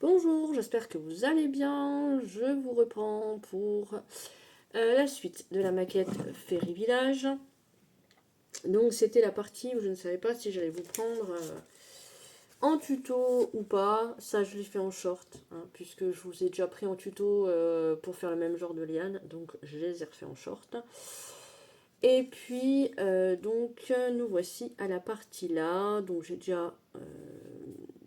Bonjour, j'espère que vous allez bien. Je vous reprends pour la suite de la maquette Fairy Village. Donc c'était la partie où je ne savais pas si j'allais vous prendre en tuto ou pas. Ça je l'ai fait en short, hein, puisque je vous ai déjà pris en tuto pour faire le même genre de liane. Donc je les ai refait en short. Et puis donc nous voici à la partie là. Donc j'ai déjà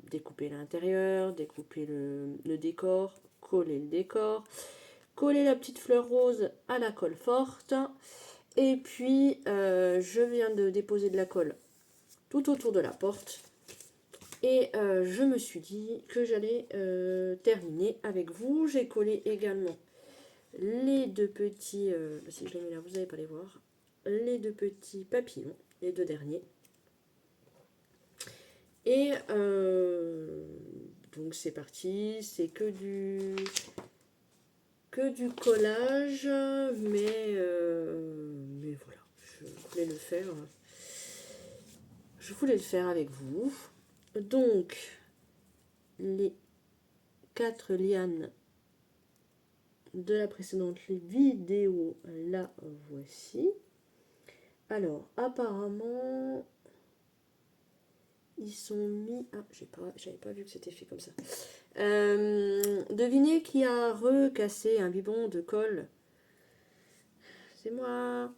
découper l'intérieur, découper le décor, coller le décor, coller la petite fleur rose à la colle forte. Et puis, je viens de déposer de la colle tout autour de la porte. Et je me suis dit que j'allais terminer avec vous. J'ai collé également les deux petits, si je les mets là, vous n'allez pas les voir, les deux petits papillons, les deux derniers. Et donc c'est parti, c'est que du collage, mais voilà, je voulais le faire avec vous. Donc les 4 lianes de la précédente vidéo, la voici. Alors apparemment ils sont mis. Ah, j'avais pas vu que c'était fait comme ça. Devinez qui a recassé un bidon de colle. C'est moi.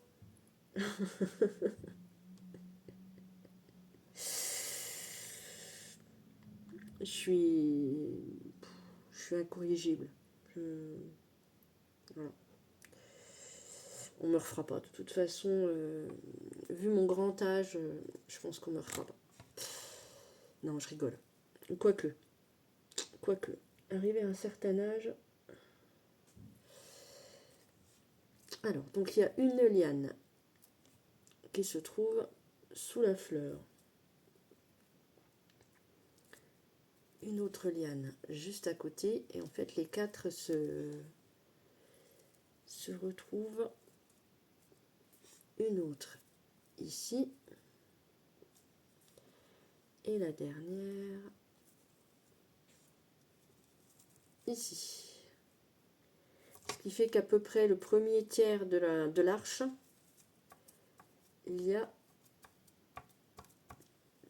Je suis incorrigible. Voilà. On me refera pas. De toute façon, vu mon grand âge, je pense qu'on me refera pas. Non, je rigole. Quoique. Arrivé à un certain âge. Alors, donc il y a une liane qui se trouve sous la fleur. Une autre liane juste à côté. Et en fait, les 4 se retrouvent. Une autre ici. Et la dernière ici. Ce qui fait qu'à peu près le premier tiers de l'arche, il y a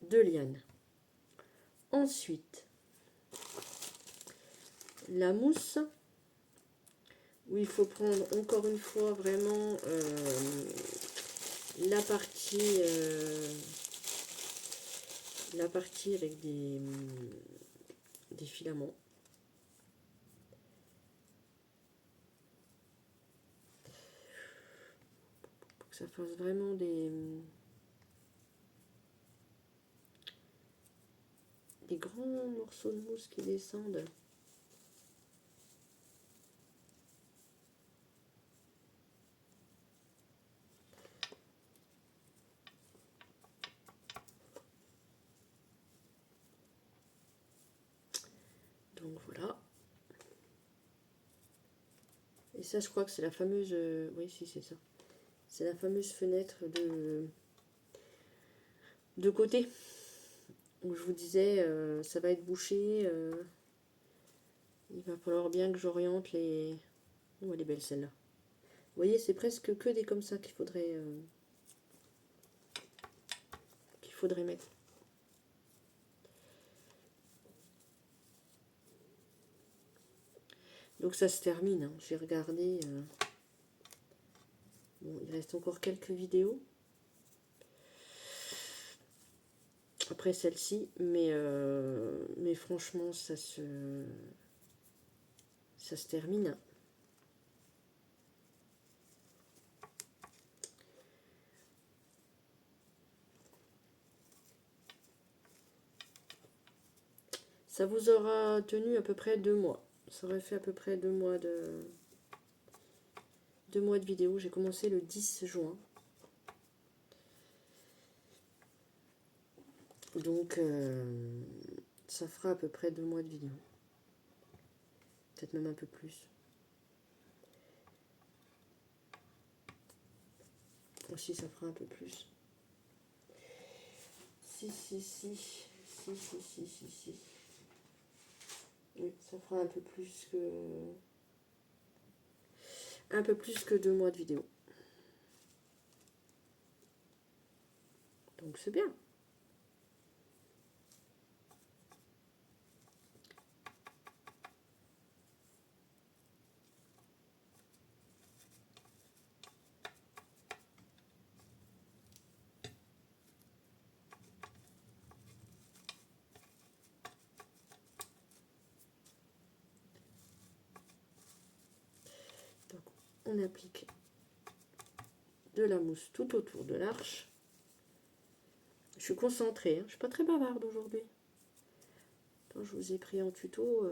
2 lianes. Ensuite, la mousse, où il faut prendre encore une fois vraiment la partie avec des filaments. Pour que ça fasse vraiment des grands morceaux de mousse qui descendent. Donc voilà. Et ça, je crois que c'est la fameuse... oui, si, c'est ça. C'est la fameuse fenêtre de côté. Où je vous disais, ça va être bouché. Il va falloir bien que j'oriente les... Oh, elle est belle celle-là. Vous voyez, c'est presque que des comme ça qu'il faudrait mettre. Donc ça se termine, hein. J'ai regardé. Bon, il reste encore quelques vidéos. Après celle-ci, mais franchement, ça se termine. Ça vous aura tenu à peu près 2 mois. Ça aurait fait à peu près 2 mois de vidéo. J'ai commencé le 10 juin. Donc, ça fera à peu près 2 mois de vidéo. Peut-être même un peu plus. Aussi, ça fera un peu plus. Si. Oui, Ça fera un peu plus que 2 mois de vidéo. Donc c'est bien. Donc on applique de la mousse tout autour de l'arche. Je suis concentrée, hein. Je suis pas très bavarde aujourd'hui. Je vous ai pris en tuto.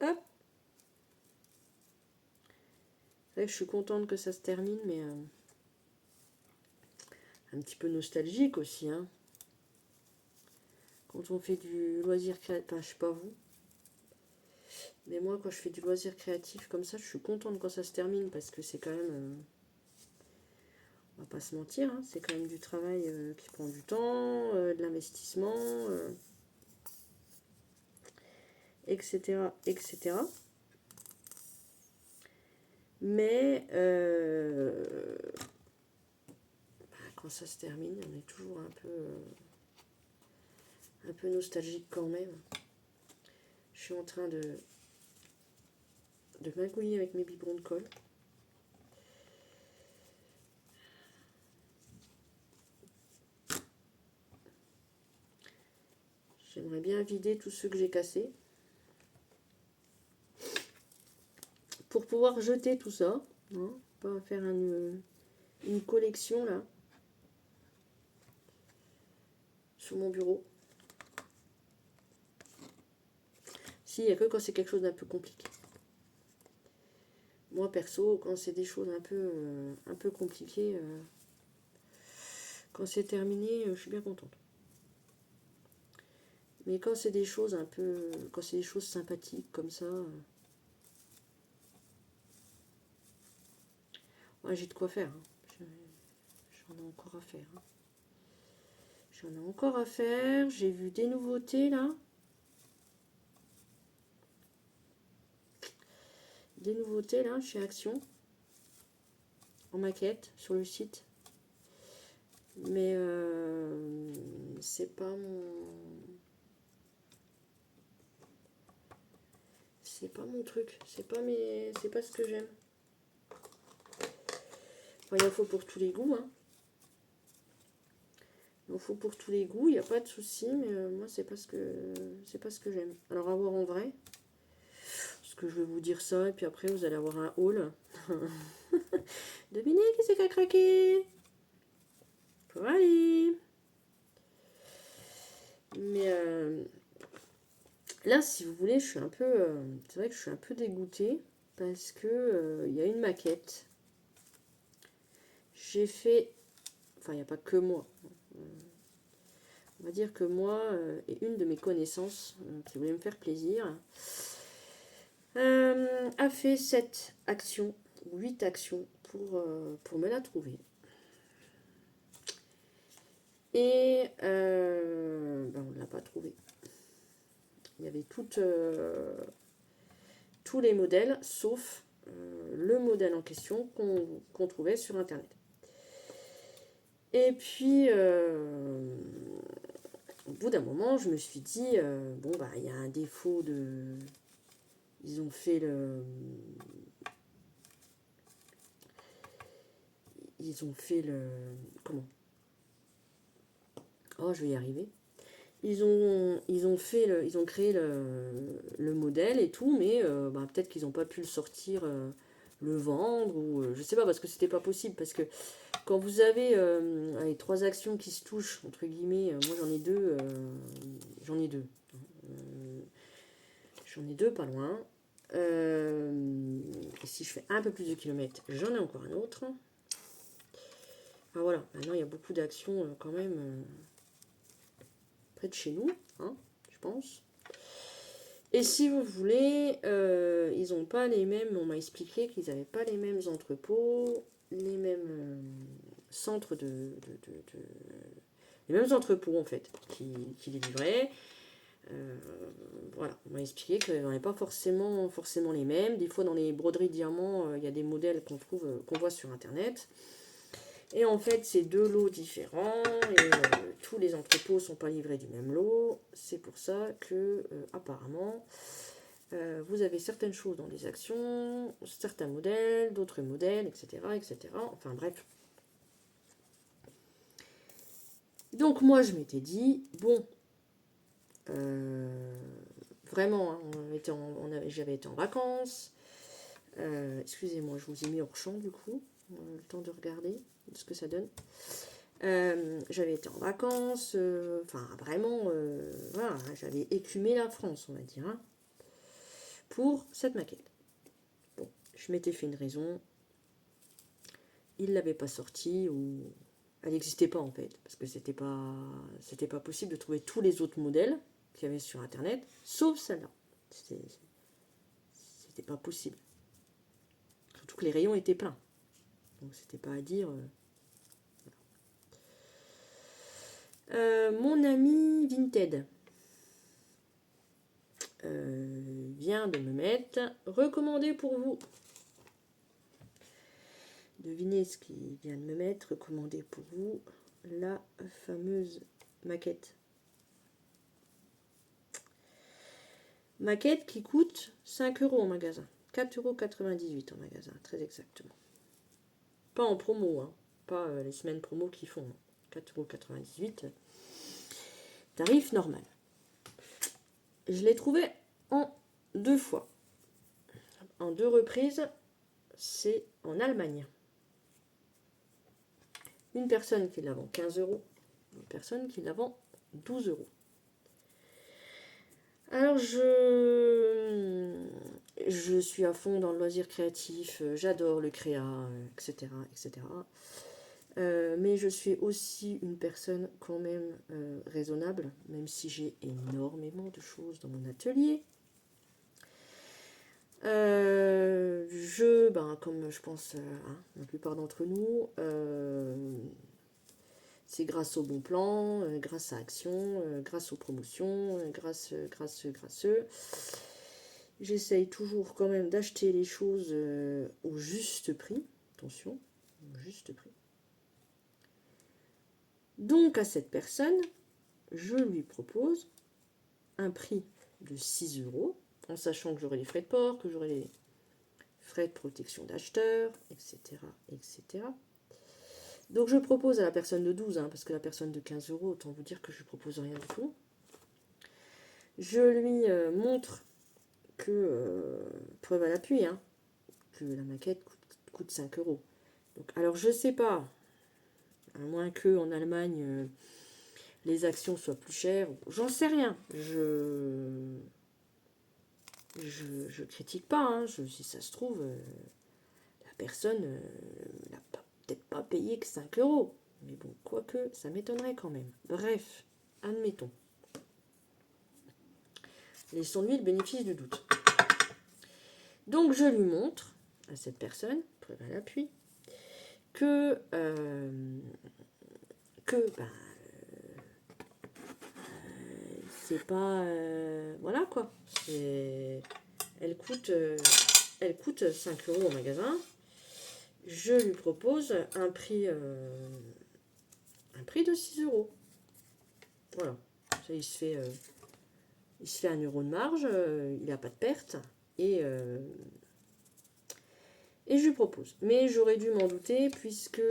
Hop. C'est vrai que je suis contente que ça se termine, mais un petit peu nostalgique aussi, hein. Quand on fait du loisir créatif, enfin, je sais pas vous, mais moi quand je fais du loisir créatif comme ça, je suis contente quand ça se termine parce que c'est quand même, on va pas se mentir, hein, c'est quand même du travail qui prend du temps, de l'investissement, etc., etc. Mais quand ça se termine, on est toujours un peu nostalgique quand même. Je suis en train de magouiller avec mes biberons de colle. J'aimerais bien vider tous ceux que j'ai cassés pour pouvoir jeter tout ça. Hein, pas faire une collection là sur mon bureau. Si, il n'y a que quand c'est quelque chose d'un peu compliqué. Moi perso, quand c'est des choses un peu compliquées, quand c'est terminé, je suis bien contente. Mais quand c'est des choses quand c'est des choses sympathiques comme ça, ouais, j'ai de quoi faire. Hein. J'en ai encore à faire. Hein. J'en ai encore à faire. J'ai vu des nouveautés là. Des nouveautés là chez Action. En maquette sur le site. Mais c'est pas mon truc. C'est pas ce que j'aime. Enfin, il en faut pour tous les goûts. Hein. Il en faut pour tous les goûts. Il n'y a pas de souci. Mais moi, c'est pas ce que j'aime. Alors, à voir en vrai. Parce que je vais vous dire ça. Et puis après, vous allez avoir un haul. Devinez qui c'est qui a craqué. Pour aller. Mais là, si vous voulez, je suis un peu... c'est vrai que je suis un peu dégoûtée. Parce que il y a une maquette. J'ai fait... Enfin, il n'y a pas que moi. On va dire que moi et une de mes connaissances qui voulait me faire plaisir a fait 7 actions, 8 actions pour me la trouver. Et ben, on ne l'a pas trouvée. Il y avait tous les modèles, sauf le modèle en question qu'on trouvait sur Internet. Et puis, au bout d'un moment, je me suis dit, bon, bah, il y a un défaut de... Ils ont fait le... Comment? Oh, je vais y arriver. Ils ont créé le modèle et tout, mais bah, peut-être qu'ils n'ont pas pu le sortir, le vendre, ou je sais pas, parce que c'était pas possible. Parce que quand vous avez les 3 actions qui se touchent, entre guillemets, moi j'en ai deux. J'en ai deux. J'en ai deux, pas loin. Et si je fais un peu plus de kilomètres, j'en ai encore un autre. Ah voilà, maintenant il y a beaucoup d'actions quand même près de chez nous, hein, je pense. Et si vous voulez, ils n'ont pas les mêmes, on m'a expliqué qu'ils n'avaient pas les mêmes entrepôts, les mêmes centres les mêmes entrepôts en fait qui les livraient. Voilà, on m'a expliqué qu'on n'avait pas forcément les mêmes. Des fois dans les broderies de diamants, il y a des modèles qu'on voit sur internet. Et en fait, c'est deux lots différents et tous les entrepôts ne sont pas livrés du même lot. C'est pour ça que, apparemment, vous avez certaines choses dans les actions, certains modèles, d'autres modèles, etc., etc. Enfin bref. Donc moi, je m'étais dit, bon, vraiment, hein, j'avais été en vacances. Excusez-moi, je vous ai mis hors champ du coup, le temps de regarder ce que ça donne. J'avais été en vacances, enfin vraiment, voilà, j'avais écumé la France, on va dire, hein, pour cette maquette. Bon, je m'étais fait une raison, il ne l'avait pas sortie, ou elle n'existait pas en fait, parce que c'était pas possible de trouver tous les autres modèles qu'il y avait sur internet, sauf celle-là. C'était pas possible. Surtout que les rayons étaient pleins. Donc c'était pas à dire. Mon ami Vinted vient de me mettre recommandé pour vous. Devinez ce qu'il vient de me mettre recommandé pour vous. La fameuse maquette. Maquette qui coûte 5 € en magasin. 4,98 € en magasin, très exactement. Pas en promo, hein. Pas les semaines promo qu'ils font. 4,98 €. Tarif normal. Je l'ai trouvé en 2 fois. En 2 reprises, c'est en Allemagne. Une personne qui la vend 15 €, une personne qui la vend 12 €. Alors je suis à fond dans le loisir créatif, j'adore le créa, etc. etc. Mais je suis aussi une personne quand même raisonnable, même si j'ai énormément de choses dans mon atelier. Comme je pense la plupart d'entre nous, c'est grâce au bon plan, grâce à Action, grâce aux promotions, grâce. J'essaye toujours quand même d'acheter les choses au juste prix. Attention, au juste prix. Donc à cette personne, je lui propose un prix de 6 €, en sachant que j'aurai les frais de port, que j'aurai les frais de protection d'acheteur, etc., etc. Donc je propose à la personne de 12, hein, parce que la personne de 15 €, autant vous dire que je ne propose rien du tout. Je lui montre que, preuve à l'appui, hein, que la maquette coûte 5 €. Donc, alors je ne sais pas, à moins qu'en Allemagne, les actions soient plus chères, j'en sais rien. Je critique pas, hein, si ça se trouve, la personne n'a peut-être pas payé que 5 €. Mais bon, quoique, ça m'étonnerait quand même. Bref, admettons. Laissons-lui le bénéfice du doute. Donc je lui montre à cette personne, preuve à l'appui, que c'est pas... voilà quoi. Elle coûte 5 € au magasin. Je lui propose un prix de 6 €. Voilà. Ça, il se fait 1 € de marge, il n'a pas de perte. Et je lui propose. Mais j'aurais dû m'en douter puisque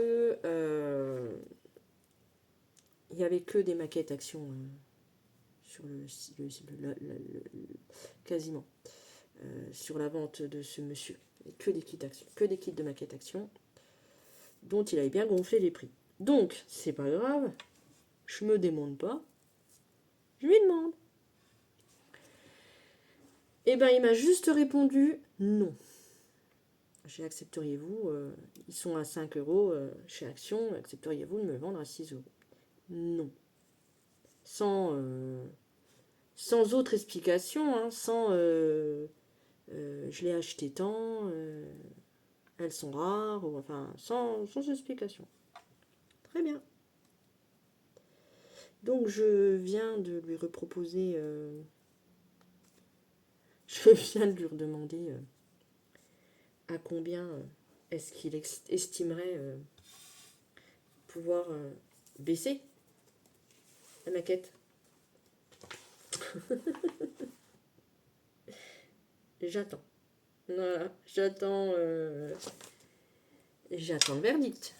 il n'y avait que des maquettes actions sur quasiment sur la vente de ce monsieur. Que des kits actions, que des kits de maquettes actions dont il avait bien gonflé les prix. Donc, c'est pas grave, je me démonte pas, je lui demande. Et ben il m'a juste répondu non. Accepteriez-vous, ils sont à 5 € chez Action, accepteriez-vous de me vendre à 6 €? Non. Sans autre explication, hein, sans je l'ai acheté tant, elles sont rares, ou enfin sans explication. Très bien. Donc je viens de lui reproposer, je viens de lui redemander à combien est-ce qu'il estimerait pouvoir baisser la maquette. J'attends. Voilà, j'attends le verdict.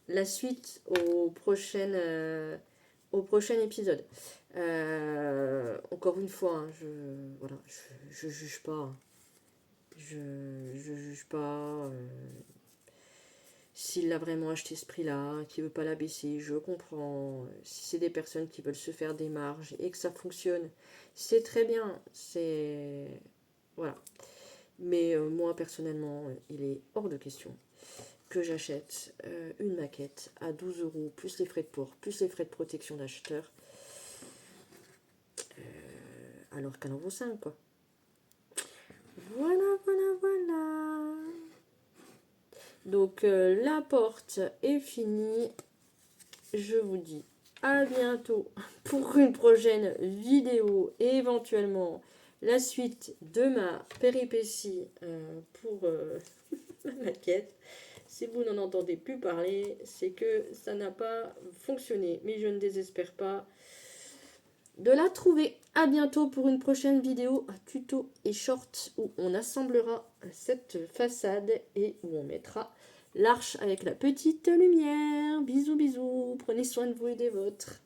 La suite au prochain épisode. Encore une fois, hein, je juge pas. Hein. Je juge pas. S'il l'a vraiment acheté ce prix-là, qu'il veut pas la baisser, je comprends. Si c'est des personnes qui veulent se faire des marges et que ça fonctionne, c'est très bien. C'est voilà. Mais moi personnellement, il est hors de question que j'achète une maquette à 12 euros, plus les frais de port, plus les frais de protection d'acheteur, alors qu'elle en vaut 5, quoi. Voilà, voilà, voilà. Donc, la porte est finie. Je vous dis à bientôt pour une prochaine vidéo et éventuellement la suite de ma péripétie pour la maquette. Si vous n'en entendez plus parler, c'est que ça n'a pas fonctionné. Mais je ne désespère pas de la trouver. À bientôt pour une prochaine vidéo tuto et short où on assemblera cette façade et où on mettra l'arche avec la petite lumière. Bisous, bisous. Prenez soin de vous et des vôtres.